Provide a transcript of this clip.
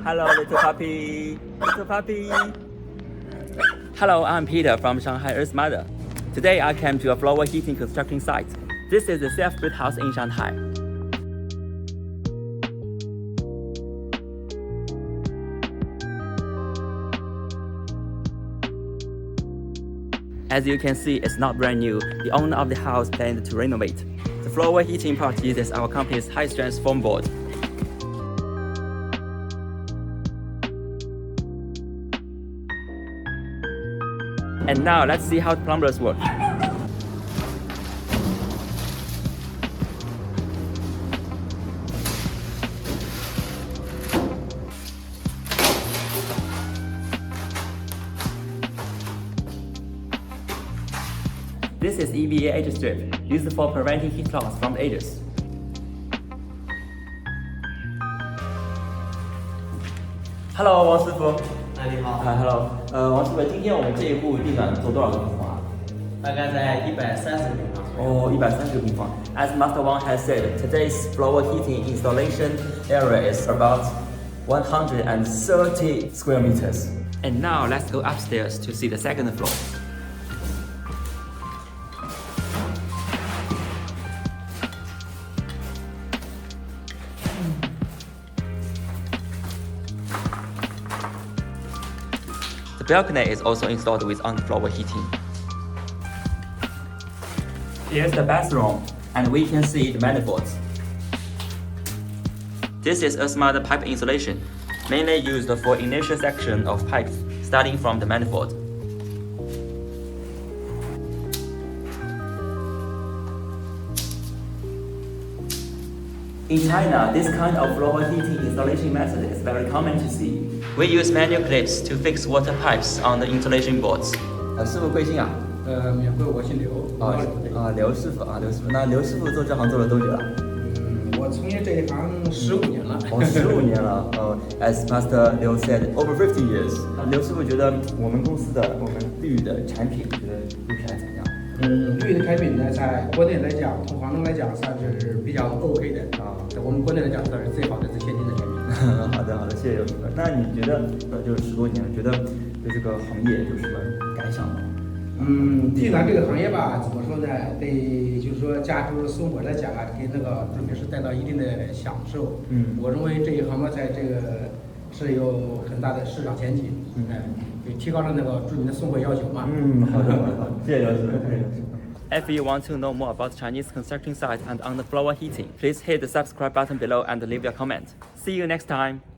Hello, little puppy. Little puppy. Hello, I'm Peter from Shanghai Earthmother. Today I came to a floor heating construction site. This is a self-built house in Shanghai. As you can see, it's not brand new. The owner of the house planned to renovate. The floor heating part uses our company's high-strength foam board. And now let's see how the plumbers work. This is EVA edge strip, used for preventing heat loss from the edges. Hello， 王师傅。你好。Hello。王师傅，今天我们这一户地暖做多少个平方啊？大概在130个平方。哦，130个平方。As Master Wang has said, today's floor heating installation area is about 130 square meters. And now let's go upstairs to see the second floor. The balcony is also installed with on-floor heating. Here's the bathroom, and we can see the manifolds. This is Earthmother pipe insulation, mainly used for initial section of pipes starting from the manifold. In China, this kind of floor heating installation method is very common to see. We use manual clips to fix water pipes on the insulation boards. 师傅贵姓啊？免贵，我姓刘。刘师傅啊，刘师傅。那刘师傅做这行做了多久了？我从业这一行15年了。15年了。As Master Liu said, over 50 years. 刘师傅觉得我们公司的绿的产品，觉得用起来怎么样？绿的产品呢，在国内来讲，同行中来讲算是比较 OK 的啊。在我们国内来讲，算是最好的、最先进的产品。好的，谢谢刘师傅。那你觉得，就是10多年，觉得对这个行业有什么感想吗？地暖这个行业吧，怎么说呢？对，就是说家住生活来讲啊，给那个住民是带到一定的享受。我认为这一行呢，在这个是有很大的市场前景。给提高了那个住民的生活要求嘛。好的，谢谢刘师傅。If you want to know more about Chinese construction site and on-the-floor heating, please hit the subscribe button below and leave your comment. See you next time.